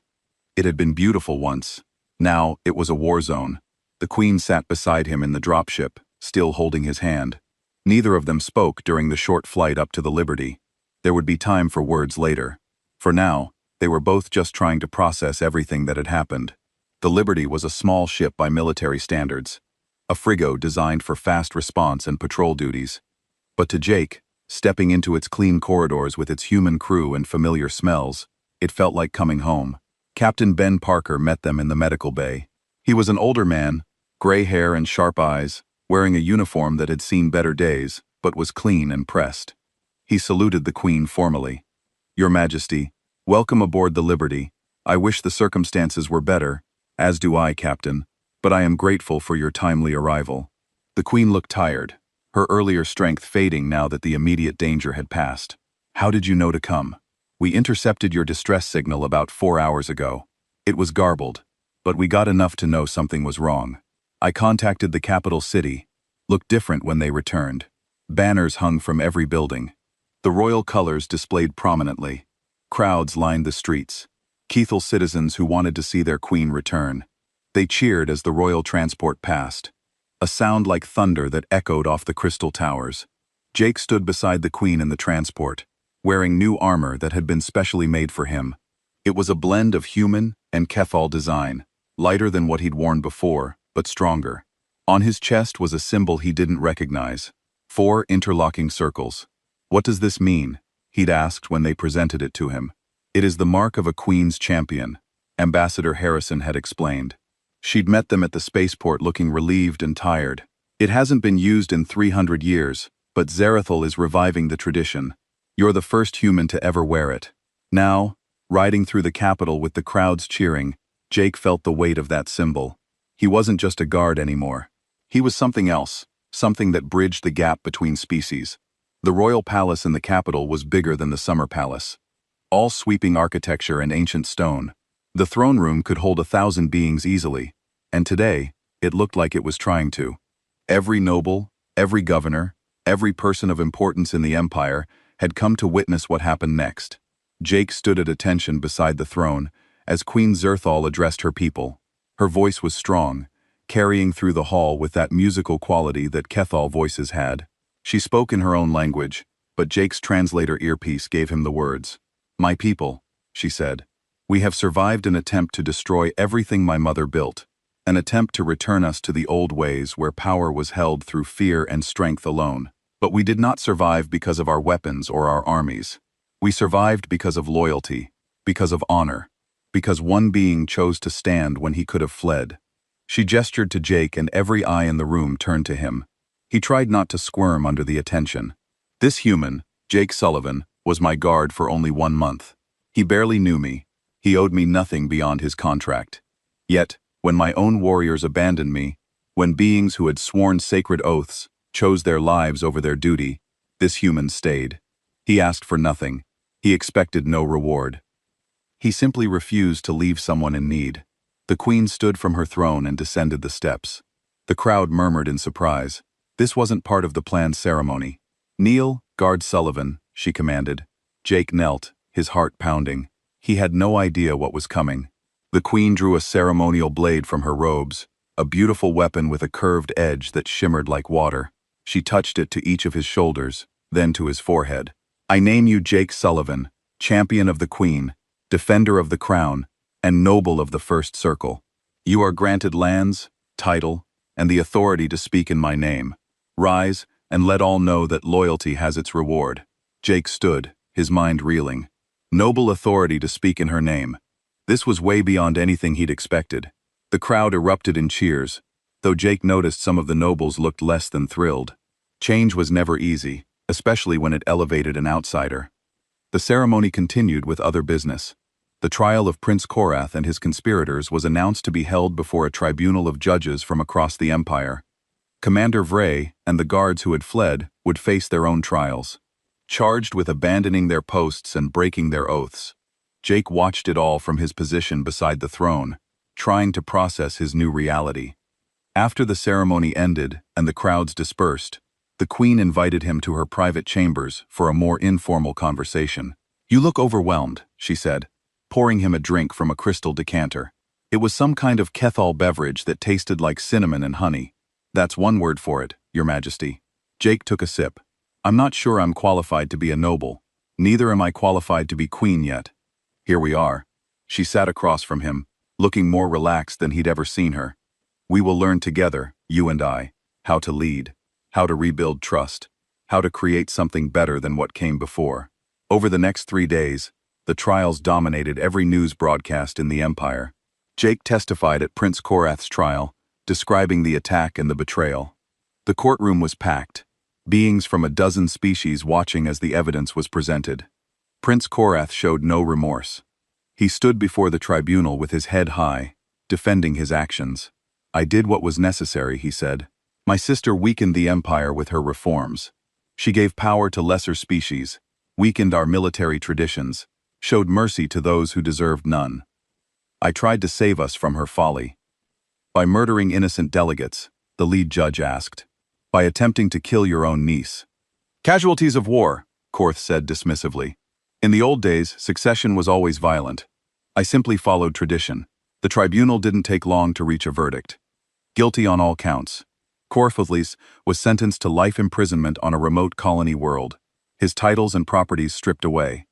It had been beautiful once. Now, it was a war zone. The Queen sat beside him in the dropship, still holding his hand. Neither of them spoke during the short flight up to the Liberty. There would be time for words later. For now, they were both just trying to process everything that had happened. The Liberty was a small ship by military standards, a frigo designed for fast response and patrol duties. But to Jake, stepping into its clean corridors with its human crew and familiar smells, it felt like coming home. Captain Ben Parker met them in the medical bay. He was an older man, gray hair and sharp eyes, wearing a uniform that had seen better days, but was clean and pressed. He saluted the Queen formally. "Your Majesty, welcome aboard the Liberty. I wish the circumstances were better, as do I, Captain, but I am grateful for your timely arrival." The Queen looked tired, her earlier strength fading now that the immediate danger had passed. "How did you know to come?" "We intercepted your distress signal about 4 hours ago. It was garbled, but we got enough to know something was wrong. I contacted the capital city. Looked different when they returned. Banners hung from every building. The royal colors displayed prominently. Crowds lined the streets. Keithel citizens who wanted to see their queen return. They cheered as the royal transport passed. A sound like thunder that echoed off the crystal towers. Jake stood beside the queen in the transport, wearing new armor that had been specially made for him. It was a blend of human and Kethal design, lighter than what he'd worn before, but stronger. On his chest was a symbol he didn't recognize. 4 interlocking circles. "What does this mean?" he'd asked when they presented it to him. "It is the mark of a Queen's champion," Ambassador Harrison had explained. She'd met them at the spaceport looking relieved and tired. "It hasn't been used in 300 years, but Zarathil is reviving the tradition. You're the first human to ever wear it." Now, riding through the capital with the crowds cheering, Jake felt the weight of that symbol. He wasn't just a guard anymore. He was something else, something that bridged the gap between species. The royal palace in the capital was bigger than the summer palace. All sweeping architecture and ancient stone. The throne room could hold 1,000 beings easily, and today, it looked like it was trying to. Every noble, every governor, every person of importance in the empire had come to witness what happened next. Jake stood at attention beside the throne as Queen Zerthal addressed her people. Her voice was strong, carrying through the hall with that musical quality that Kethal voices had. She spoke in her own language, but Jake's translator earpiece gave him the words. "My people," she said, "we have survived an attempt to destroy everything my mother built, an attempt to return us to the old ways where power was held through fear and strength alone. But we did not survive because of our weapons or our armies. We survived because of loyalty, because of honor, because one being chose to stand when he could have fled." She gestured to Jake and every eye in the room turned to him. He tried not to squirm under the attention. "This human, Jake Sullivan, was my guard for only 1 month. He barely knew me. He owed me nothing beyond his contract. Yet, when my own warriors abandoned me, when beings who had sworn sacred oaths chose their lives over their duty, this human stayed. He asked for nothing. He expected no reward. He simply refused to leave someone in need." The Queen stood from her throne and descended the steps. The crowd murmured in surprise. This wasn't part of the planned ceremony. "Kneel, Guard Sullivan," she commanded. Jake knelt, his heart pounding. He had no idea what was coming. The queen drew a ceremonial blade from her robes, a beautiful weapon with a curved edge that shimmered like water. She touched it to each of his shoulders, then to his forehead. "I name you Jake Sullivan, champion of the queen, defender of the crown, and noble of the first circle. You are granted lands, title, and the authority to speak in my name. Rise, and let all know that loyalty has its reward." Jake stood, his mind reeling. Noble authority to speak in her name. This was way beyond anything he'd expected. The crowd erupted in cheers, though Jake noticed some of the nobles looked less than thrilled. Change was never easy, especially when it elevated an outsider. The ceremony continued with other business. The trial of Prince Korath and his conspirators was announced to be held before a tribunal of judges from across the empire. Commander Vray and the guards who had fled would face their own trials, charged with abandoning their posts and breaking their oaths. Jake watched it all from his position beside the throne, trying to process his new reality. After the ceremony ended and the crowds dispersed, the queen invited him to her private chambers for a more informal conversation. "You look overwhelmed," she said, pouring him a drink from a crystal decanter. It was some kind of Kethal beverage that tasted like cinnamon and honey. "That's one word for it, Your Majesty." Jake took a sip. "I'm not sure I'm qualified to be a noble. Neither am I qualified to be queen yet." "Here we are." She sat across from him, looking more relaxed than he'd ever seen her. "We will learn together, you and I, how to lead, how to rebuild trust, how to create something better than what came before." Over the next 3 days, the trials dominated every news broadcast in the empire. Jake testified at Prince Korath's trial, describing the attack and the betrayal. The courtroom was packed, beings from a dozen species watching as the evidence was presented. Prince Korath showed no remorse. He stood before the tribunal with his head high, defending his actions. "I did what was necessary," he said. "My sister weakened the empire with her reforms. She gave power to lesser species, weakened our military traditions, showed mercy to those who deserved none. I tried to save us from her folly." "By murdering innocent delegates," the lead judge asked. "By attempting to kill your own niece." "Casualties of war," Korth said dismissively. "In the old days, succession was always violent. I simply followed tradition. The tribunal didn't take long to reach a verdict. Guilty on all counts." Korthlis was sentenced to life imprisonment on a remote colony world, his titles and properties stripped away.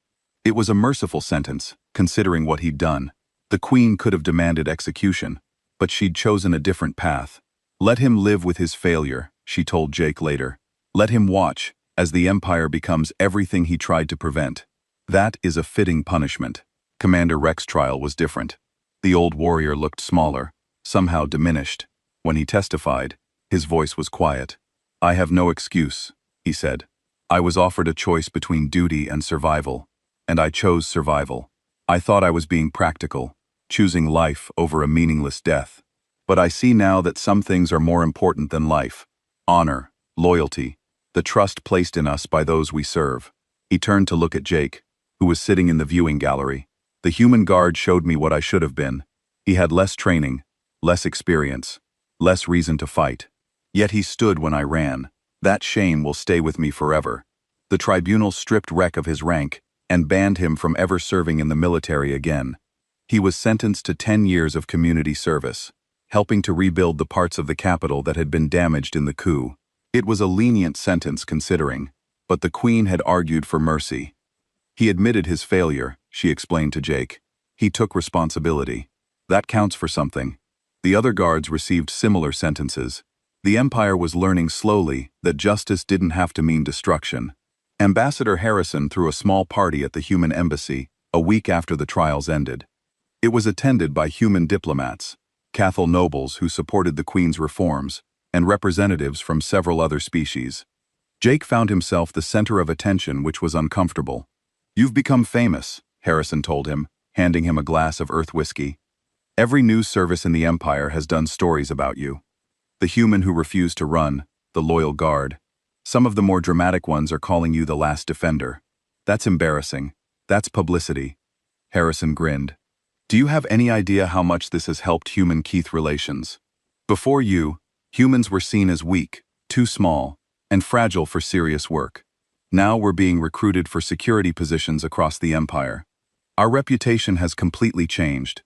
It was a merciful sentence, considering what he'd done. The queen could have demanded execution, but she'd chosen a different path. "Let him live with his failure," she told Jake later. "Let him watch, as the empire becomes everything he tried to prevent. That is a fitting punishment." Commander Rex's trial was different. The old warrior looked smaller, somehow diminished. When he testified, his voice was quiet. "I have no excuse," he said. "I was offered a choice between duty and survival, and I chose survival. I thought I was being practical, choosing life over a meaningless death. But I see now that some things are more important than life. Honor, loyalty, the trust placed in us by those we serve." He turned to look at Jake, who was sitting in the viewing gallery. "The human guard showed me what I should have been. He had less training, less experience, less reason to fight. Yet he stood when I ran. That shame will stay with me forever." The tribunal stripped Rek of his rank and banned him from ever serving in the military again. He was sentenced to 10 years of community service, helping to rebuild the parts of the capital that had been damaged in the coup. It was a lenient sentence considering, but the queen had argued for mercy. "He admitted his failure," she explained to Jake. "He took responsibility. That counts for something." The other guards received similar sentences. The empire was learning slowly that justice didn't have to mean destruction. Ambassador Harrison threw a small party at the human embassy a week after the trials ended. It was attended by human diplomats, Cathal nobles who supported the queen's reforms, and representatives from several other species. Jake found himself the center of attention, which was uncomfortable. "You've become famous," Harrison told him, handing him a glass of earth whiskey. "Every news service in the empire has done stories about you. The human who refused to run, the loyal guard. Some of the more dramatic ones are calling you the last defender. That's embarrassing. That's publicity." Harrison grinned. "Do you have any idea how much this has helped human-Keith relations? Before you, humans were seen as weak, too small, and fragile for serious work. Now we're being recruited for security positions across the empire. Our reputation has completely changed.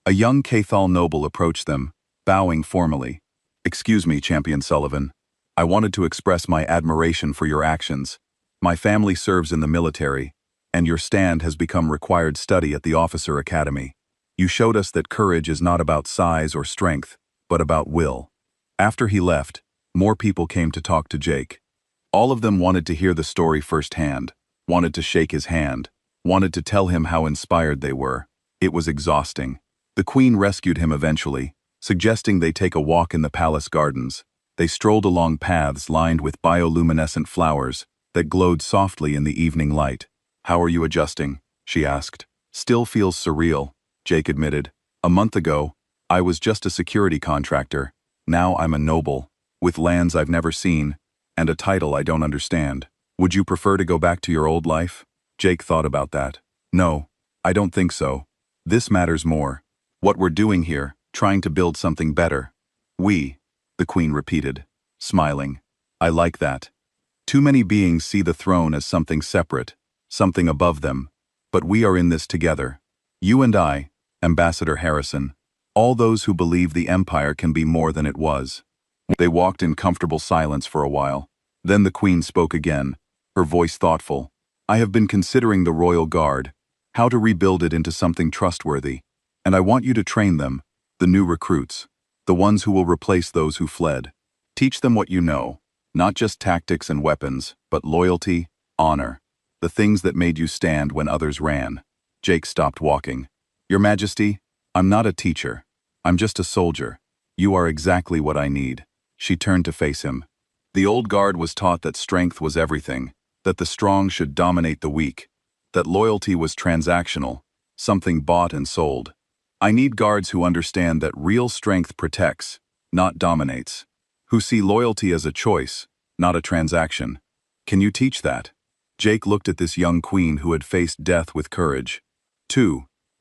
A young Cathal noble approached them, bowing formally. "Excuse me, Champion Sullivan. I wanted to express my admiration for your actions. My family serves in the military, and your stand has become required study at the Officer Academy. You showed us that courage is not about size or strength, but about will." After he left, more people came to talk to Jake. All of them wanted to hear the story firsthand, wanted to shake his hand, wanted to tell him how inspired they were. It was exhausting. The Queen rescued him eventually, suggesting they take a walk in the palace gardens. They strolled along paths lined with bioluminescent flowers that glowed softly in the evening light. "How are you adjusting?" she asked. "Still feels surreal," Jake admitted. "A month ago, I was just a security contractor. Now I'm a noble, with lands I've never seen, and a title I don't understand. Would you prefer to go back to your old life?" Jake thought about that. "No, I don't think so. This matters more. What we're doing here, trying to build something better." "We," the Queen repeated, smiling. "I like that. Too many beings see the throne as something separate, something above them. But we are in this together. You and I, Ambassador Harrison, all those who believe the Empire can be more than it was." They walked in comfortable silence for a while. Then the Queen spoke again, her voice thoughtful. "I have been considering the Royal Guard, how to rebuild it into something trustworthy. And I want you to train them, the new recruits, the ones who will replace those who fled. Teach them what you know, not just tactics and weapons, but loyalty, honor, the things that made you stand when others ran." Jake stopped walking. "Your Majesty, I'm not a teacher. I'm just a soldier. You are exactly what I need." She turned to face him. "The old guard was taught that strength was everything, that the strong should dominate the weak, that loyalty was transactional, something bought and sold. I need guards who understand that real strength protects, not dominates, who see loyalty as a choice, not a transaction. Can you teach that?" Jake looked at this young queen who had faced death with courage. "2.